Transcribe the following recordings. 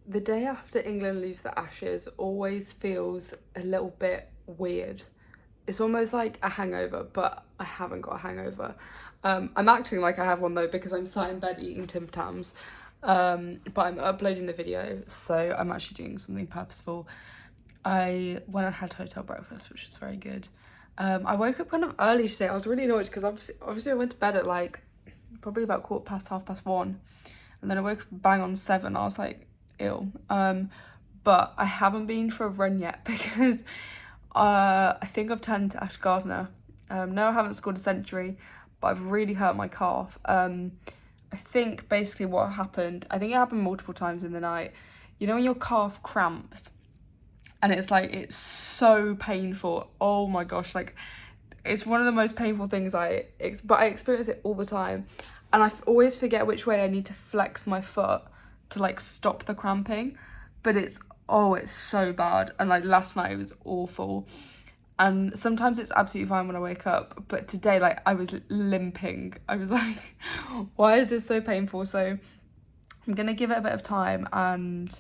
the day after England lose the Ashes always feels a little bit weird. It's almost like a hangover, but I haven't got a hangover. I'm acting like I have one though because I'm sat in bed eating Tim Tams. But I'm uploading the video, so I'm actually doing something purposeful. I went and had hotel breakfast, which was very good. I woke up kind of early today. I was really annoyed because obviously I went to bed at like probably about 1:15, 1:30, and then I woke up bang on 7. I was like, ill. But I haven't been for a run yet because I think I've turned to Ash Gardner. No, I haven't scored a century, but I've really hurt my calf. I think basically what happened, I think it happened multiple times in the night. You know when your calf cramps and it's so painful. Oh my gosh, like it's one of the most painful things but I experience it all the time. And I always forget which way I need to flex my foot to like stop the cramping. But it's so bad. And like last night it was awful. And sometimes it's absolutely fine when I wake up, but today, like, I was limping. I was like, why is this so painful? So I'm gonna give it a bit of time, and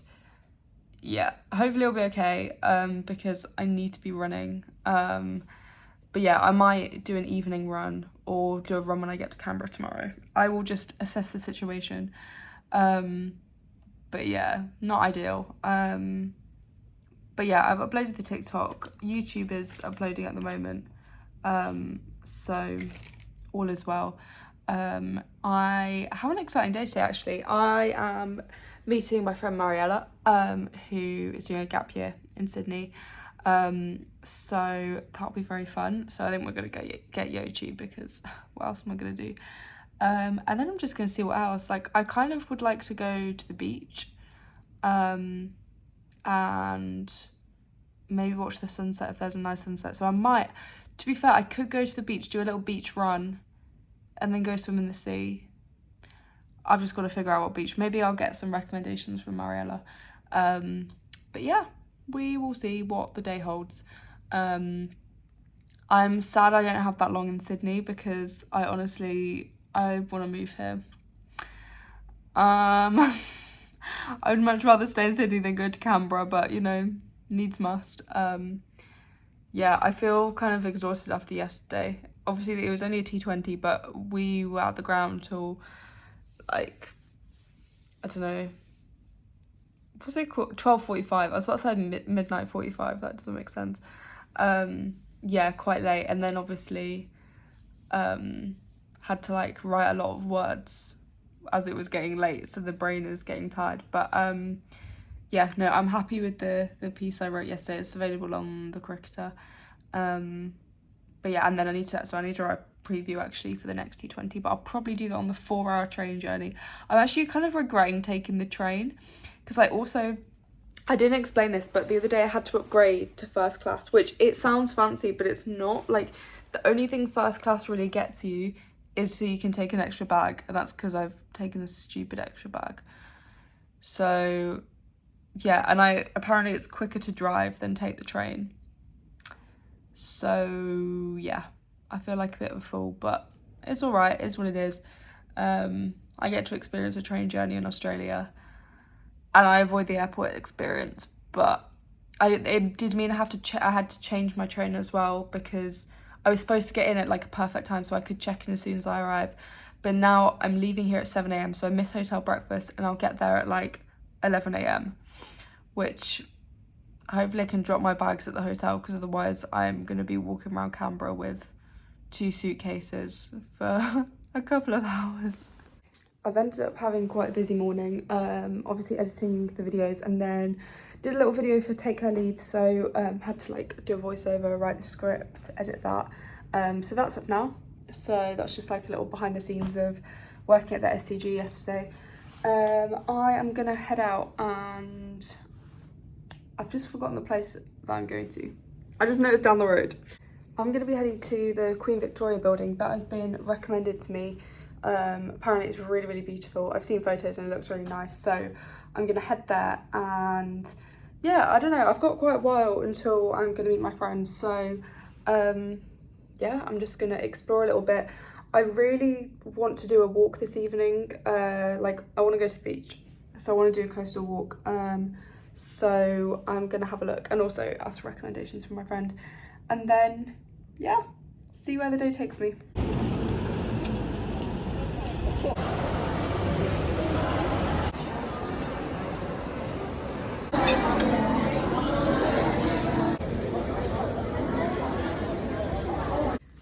yeah, hopefully it'll be okay, because I need to be running. But yeah, I might do an evening run or do a run when I get to Canberra tomorrow. I will just assess the situation. But yeah, not ideal. But yeah, I've uploaded the TikTok. YouTube is uploading at the moment. So all is well. I have an exciting day today, actually. I am meeting my friend Mariella, who is doing a gap year in Sydney. So that'll be very fun. So I think we're going to get Yochi because what else am I going to do? And then I'm just going to see what else. Like, I kind of would like to go to the beach. And maybe watch the sunset if there's a nice sunset. So I might, to be fair, I could go to the beach, do a little beach run, and then go swim in the sea. I've just got to figure out what beach. Maybe I'll get some recommendations from Mariella. But yeah, we will see what the day holds. I'm sad I don't have that long in Sydney because I want to move here. I would much rather stay in Sydney than go to Canberra, but you know, needs must. Yeah, I feel kind of exhausted after yesterday. Obviously, it was only a T20, but we were at the ground till like, I don't know, what's it called? 12:45. I was about to say midnight 45. That doesn't make sense. Yeah, quite late, and then obviously, had to like write a lot of words as it was getting late, so the brain is getting tired. But yeah, no, I'm happy with the piece I wrote yesterday. It's available on The Cricketer. But yeah, and then I need to write a preview actually for the next T20, but I'll probably do that on the 4-hour train journey. I'm actually kind of regretting taking the train because I didn't explain this, but the other day I had to upgrade to first class, which it sounds fancy, but it's not. Like, the only thing first class really gets you is so you can take an extra bag, and that's because I've taken a stupid extra bag. So yeah, and apparently it's quicker to drive than take the train. So yeah, I feel like a bit of a fool, but it's all right. It's what it is. I get to experience a train journey in Australia, and I avoid the airport experience. But it did mean I had to change my train as well because I was supposed to get in at like a perfect time so I could check in as soon as I arrive. But now I'm leaving here at 7 a.m, so I miss hotel breakfast, and I'll get there at like 11 a.m, which hopefully I can drop my bags at the hotel because otherwise I'm going to be walking around Canberra with 2 suitcases for a couple of hours. I've ended up having quite a busy morning, obviously editing the videos, and then did a little video for Take Her Lead, so had to like do a voiceover, write the script, edit that. So that's up now. So that's just like a little behind the scenes of working at the SCG yesterday. I am gonna head out, and I've just forgotten the place that I'm going to. I just know it's down the road. I'm gonna be heading to the Queen Victoria building that has been recommended to me. Apparently it's really, really beautiful. I've seen photos and it looks really nice. So I'm gonna head there, and yeah, I don't know. I've got quite a while until I'm gonna meet my friends. So yeah, I'm just gonna explore a little bit. I really want to do a walk this evening. Like, I want to go to the beach. so I want to do a coastal walk. So I'm gonna have a look and also ask for recommendations from my friend, and then yeah, see where the day takes me.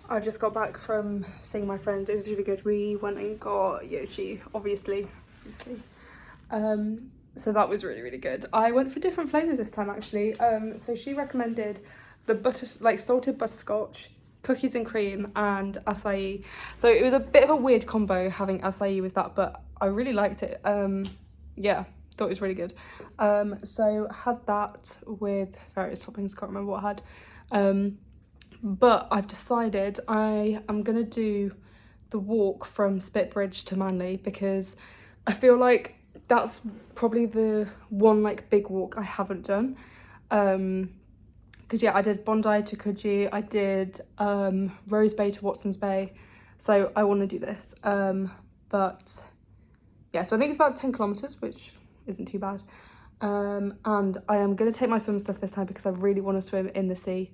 I just got back from seeing my friend. It was really good. We went and got Yoshi, obviously. So that was really, really good. I went for different flavours this time actually. So she recommended the salted butterscotch, cookies and cream, and acai. So it was a bit of a weird combo having acai with that, but I really liked it. Yeah, thought it was really good. So had that with various toppings. Can't remember what I had. But I've decided I am gonna do the walk from Spitbridge to Manly because I feel like that's probably the one like big walk I haven't done. Because yeah, I did Bondi to Coogee, I did Rose Bay to Watson's Bay, so I want to do this. But yeah, so I think it's about 10 kilometers, which isn't too bad. And I am gonna take my swim stuff this time because I really want to swim in the sea.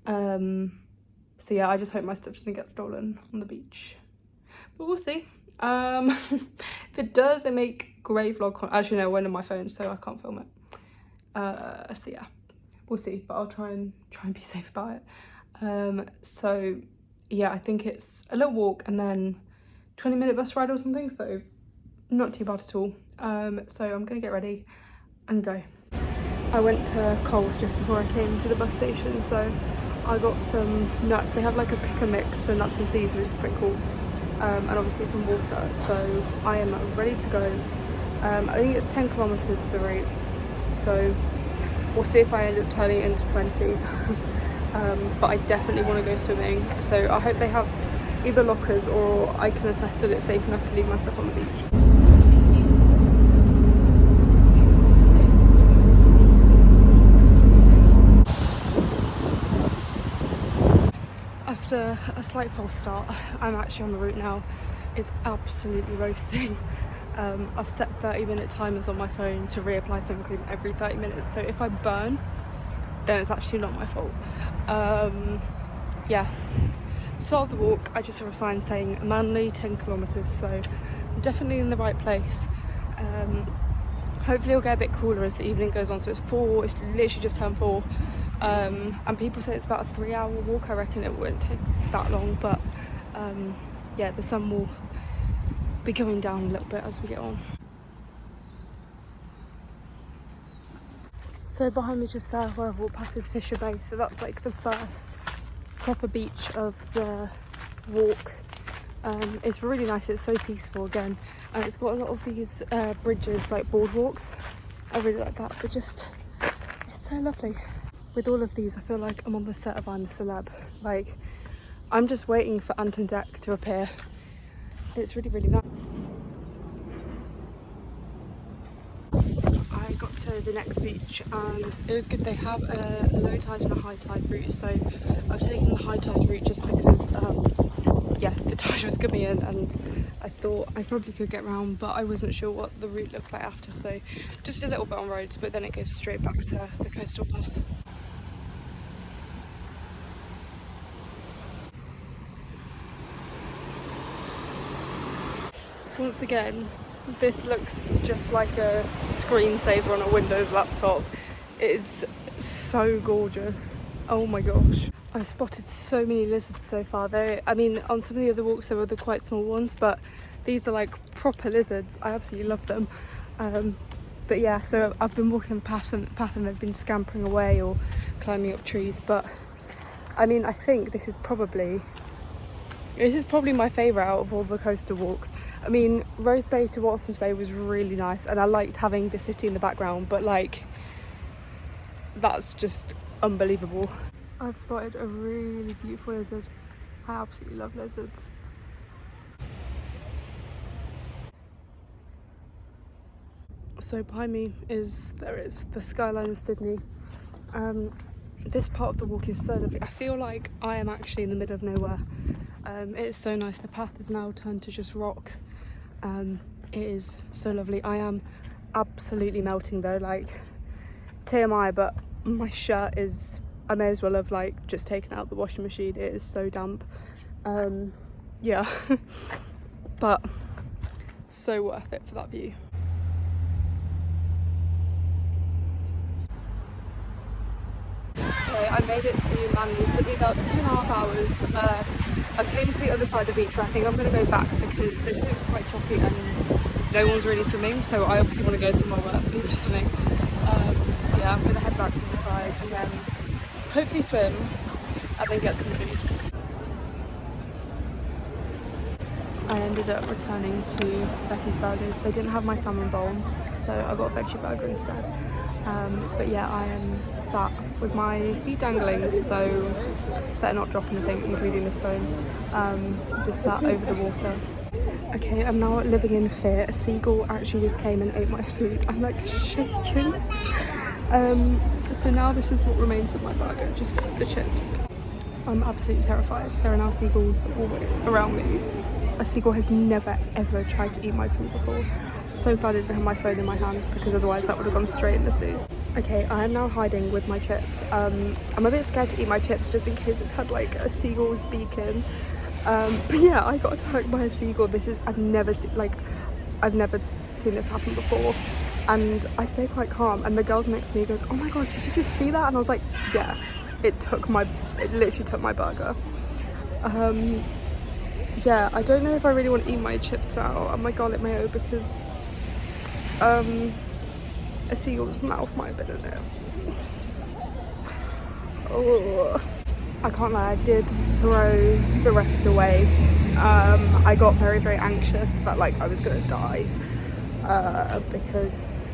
So yeah, I just hope my stuff doesn't get stolen on the beach, but we'll see. If it does, I make great vlog actually no, I went on my phone so I can't film it. So yeah, we'll see, but I'll try and be safe about it. So yeah, I think it's a little walk and then 20-minute bus ride or something, so not too bad at all. So I'm gonna get ready and go. I went to Coles just before I came to the bus station, so I got some nuts. They have like a pick and mix for nuts and seeds, which is pretty cool, and obviously some water. So I am ready to go. I think it's 10 kilometers the route, so we'll see if I end up turning it into 20. But I definitely want to go swimming, so I hope they have either lockers or I can assess that it's safe enough to leave my stuff on the beach. After a slight false start, I'm actually on the route now. It's absolutely roasting. I've set 30-minute timers on my phone to reapply sun cream every 30 minutes, so if I burn, then it's actually not my fault. Yeah, start of the walk, I just saw a sign saying Manly 10 kilometers, so I'm definitely in the right place. Hopefully it'll get a bit cooler as the evening goes on, so it's literally just turned 4. And people say it's about a 3-hour walk. I reckon it wouldn't take that long, but yeah, the sun will be going down a little bit as we get on. So behind me just there where I've walked past is Fisher Bay, so that's like the first proper beach of the walk. It's really nice, it's so peaceful again, and it's got a lot of these bridges, like boardwalks. I really like that, but just, it's so lovely. With all of these, I feel like I'm on the set of I'm a Celeb. Like, I'm just waiting for Anton Deck to appear. It's really, really nice. I got to the next beach and it was good. They have a low tide and a high tide route, so I've taken the high tide route just because, yeah, the tide was coming in and I thought I probably could get round, but I wasn't sure what the route looked like after, so just a little bit on roads, but then it goes straight back to the coastal path. Once again, this looks just like a screensaver on a Windows laptop. It's so gorgeous. Oh my gosh. I've spotted so many lizards so far. I mean, on some of the other walks there were the quite small ones, but these are like proper lizards. I absolutely love them. But yeah, so I've been walking the path and they've been scampering away or climbing up trees. But I mean, I think this is probably my favourite out of all the coastal walks. I mean, Rose Bay to Watson's Bay was really nice and I liked having the city in the background, but like, that's just unbelievable. I've spotted a really beautiful lizard. I absolutely love lizards. So behind me is the skyline of Sydney. This part of the walk is so lovely. I feel like I am actually in the middle of nowhere. It is so nice. The path is now turned to just rocks. It is so lovely. I am absolutely melting though, like TMI, but my shirt is, I may as well have like just taken out the washing machine. It is so damp. Yeah. But so worth it for that view. Okay, I made it to Manly. It took me about 2.5 hours. I came to the other side of the beach, but I think I'm going to go back because this looks quite choppy and no one's really swimming, so I obviously want to go somewhere where people are swimming. So yeah, I'm going to head back to the other side and then hopefully swim and then get some food. I ended up returning to Betty's Burgers. They didn't have my salmon bowl, so I got a veggie burger instead. But yeah, I am sat with my feet dangling, so better not drop anything, including this phone. Just sat over the water. Okay, I'm now living in fear. A seagull actually just came and ate my food. I'm like shaking. So now this is what remains of my burger, just the chips. I'm absolutely terrified. There are now seagulls all around me. A seagull has never ever tried to eat my food before. So glad I didn't have my phone in my hand because otherwise that would have gone straight in the sea. Okay, I am now hiding with my chips. I'm a bit scared to eat my chips just in case it's had like a seagull's beak in. But yeah, I got attacked by a seagull. I've never seen this happen before. And I stay quite calm and the girl next to me goes, "Oh my gosh, did you just see that?" And I was like, yeah, it literally took my burger. Yeah, I don't know if I really want to eat my chips now and my garlic mayo because a seagull's mouth might have been in it. Oh, I can't lie, I did throw the rest away. I got very, very anxious that like I was gonna die because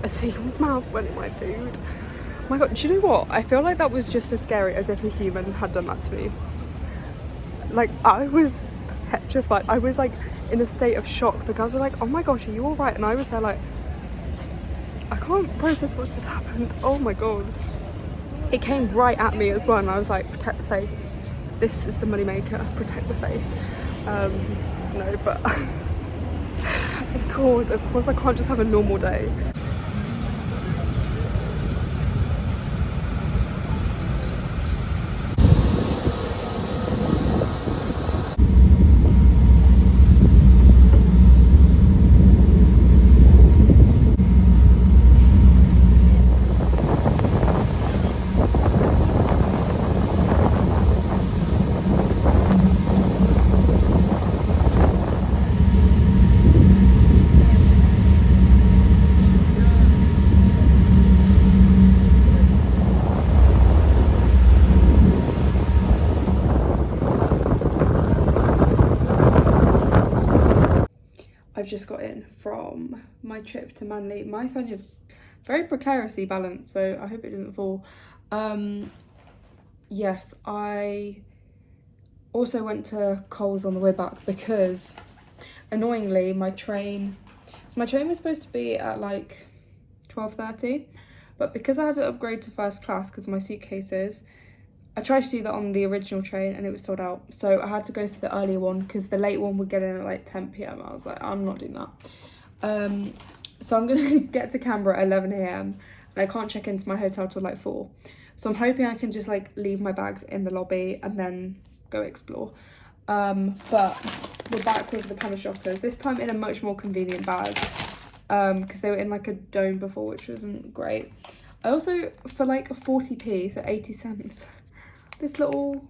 a seagull's mouth went in my food. Oh my god, do you know what? I feel like that was just as scary as if a human had done that to me. Like, I was petrified. I was like in a state of shock. The girls were like, "Oh my gosh, are you all right?" And I was there like, I can't process what's just happened. Oh my god. It came right at me as well and I was like, protect the face. This is the money maker, protect the face. No, but of course I can't just have a normal day. I've just got in from my trip to Manly. My phone is very precariously balanced, so I hope it doesn't fall. Yes, I also went to Coles on the way back because annoyingly my train was supposed to be at like 12:30, but because I had to upgrade to first class because of my suitcases, I tried to do that on the original train and it was sold out. So I had to go for the earlier one because the late one would get in at like 10 p.m. I was like, I'm not doing that. So I'm gonna get to Canberra at 11 a.m. and I can't check into my hotel till like 4. So I'm hoping I can just like leave my bags in the lobby and then go explore. But we're back with the Panda Shockers, this time in a much more convenient bag because they were in like a dome before, which wasn't great. I also, for like 40p, so 80 cents, this little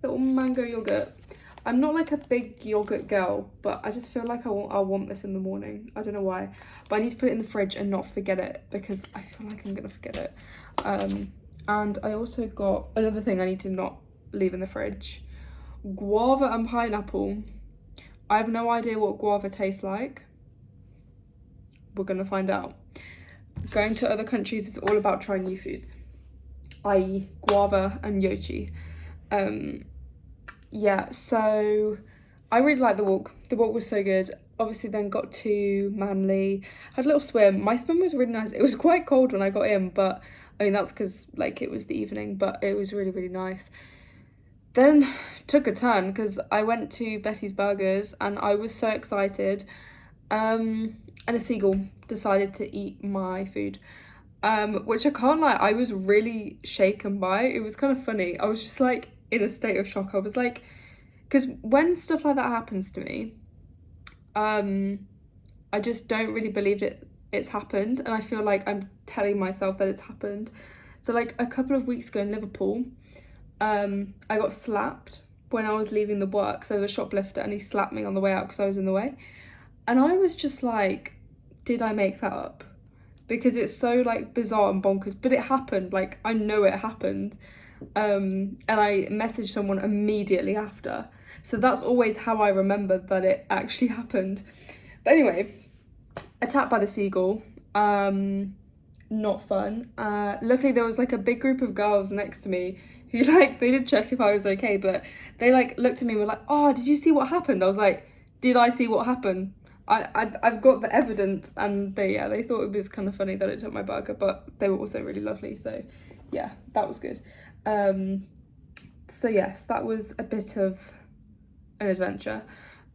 mango yogurt. I'm not like a big yogurt girl, but I just feel like I want this in the morning. I don't know why, but I need to put it in the fridge and not forget it because I feel like I'm gonna forget it. And I also got another thing I need to not leave in the fridge: guava and pineapple. I have no idea what guava tastes like. We're gonna find out. Going to other countries is all about trying new foods, i.e. guava and yochi. Yeah, so I really liked the walk. The walk was so good. Obviously then got to Manly, had a little swim. My swim was really nice. It was quite cold when I got in, but I mean that's because like it was the evening, but it was really, really nice. Then took a turn because I went to Betty's Burgers and I was so excited. and a seagull decided to eat my food. Which I can't lie, I was really shaken by. It was kind of funny. I was just like in a state of shock. I was like, because when stuff like that happens to me, I just don't really believe it's happened, and I feel like I'm telling myself that it's happened. So like a couple of weeks ago in Liverpool, I got slapped when I was leaving the work. So there was a shoplifter and he slapped me on the way out because I was in the way. And I was just like, did I make that up? Because it's so like bizarre and bonkers, but it happened. Like, I know it happened. And I messaged someone immediately after. So that's always how I remember that it actually happened. But anyway, attacked by the seagull. Not fun. Luckily there was like a big group of girls next to me who like, they did check if I was okay, but they like looked at me and were like, oh, did you see what happened? I was like, did I see what happened? I've got the evidence. And they thought it was kind of funny that it took my burger, but they were also really lovely, so yeah, that was good. So yes, that was a bit of an adventure.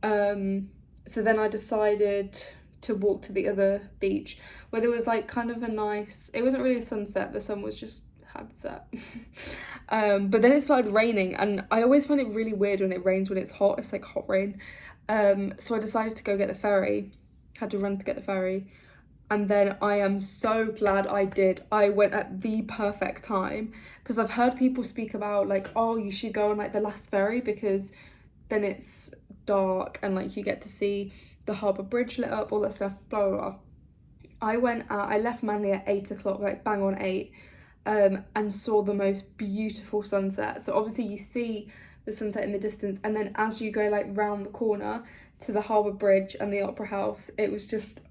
So then I decided to walk to the other beach where there was like kind of a nice, it wasn't really a sunset, the sun was just had set. But then it started raining, and I always find it really weird when it rains when it's hot. It's like hot rain. So I decided to go get the ferry, had to run to get the ferry, and then I am so glad I did. I went at the perfect time, because I've heard people speak about like, oh, you should go on like the last ferry because then it's dark and like you get to see the harbour bridge lit up, all that stuff, blah blah blah. I left Manly at 8 o'clock, like bang on 8, and saw the most beautiful sunset. So obviously you see the sunset in the distance, and then as you go like round the corner to the harbour bridge and the opera house, it was just,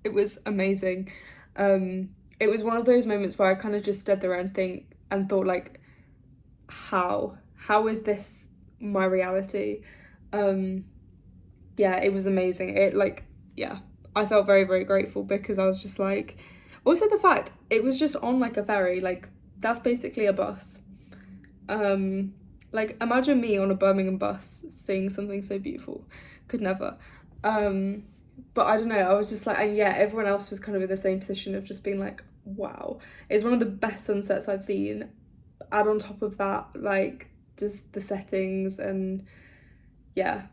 it was amazing. It was one of those moments where I kind of just stood there and thought like, how is this my reality? Yeah, it was amazing. It like, yeah, I felt very, very grateful, because I was just like, also the fact it was just on like a ferry, like that's basically a bus. Like imagine me on a Birmingham bus seeing something so beautiful. Could never. But I don't know, I was just like, and yeah, everyone else was kind of in the same position of just being like, wow, it's one of the best sunsets I've seen. Add on top of that like just the settings, and yeah,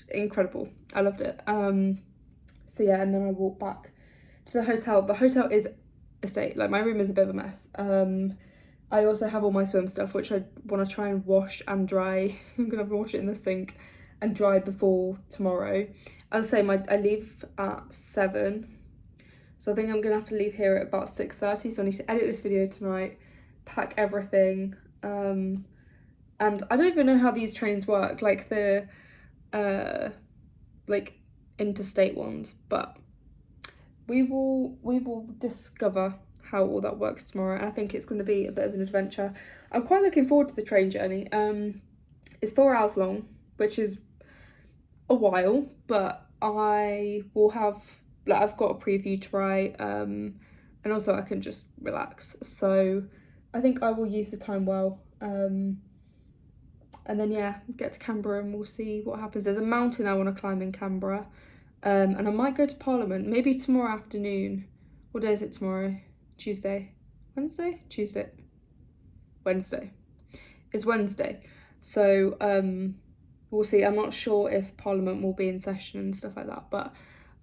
incredible. I loved it. So yeah, and then I walked back to the hotel. The hotel is a state, like my room is a bit of a mess. I also have all my swim stuff, which I want to try and wash and dry. I'm gonna wash it in the sink and dry before tomorrow. As I say, I leave at 7, so I think I'm gonna have to leave here at about 6:30. So I need to edit this video tonight, pack everything, and I don't even know how these trains work, like the like interstate ones, but we will discover how all that works tomorrow. And I think it's going to be a bit of an adventure. I'm quite looking forward to the train journey. It's 4 hours long, which is a while, but I will have, like, I've got a preview to write, and also I can just relax. So I think I will use the time well. And then yeah, get to Canberra and we'll see what happens. There's a mountain I want to climb in Canberra, and I might go to Parliament maybe tomorrow afternoon. What day is it tomorrow? Tuesday? Wednesday? Tuesday? Wednesday. It's Wednesday. So we'll see. I'm not sure if Parliament will be in session and stuff like that, but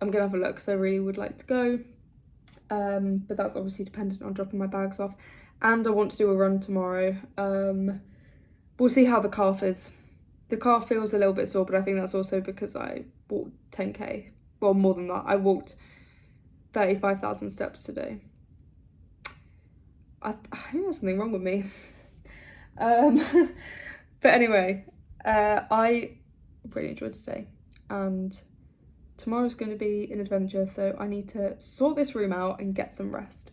I'm gonna have a look because I really would like to go. But that's obviously dependent on dropping my bags off, and I want to do a run tomorrow. We'll see how the calf is. The calf feels a little bit sore, but I think that's also because I walked 10k. Well, more than that. I walked 35,000 steps today. I think there's something wrong with me. But anyway, I really enjoyed today, and tomorrow's going to be an adventure, so I need to sort this room out and get some rest.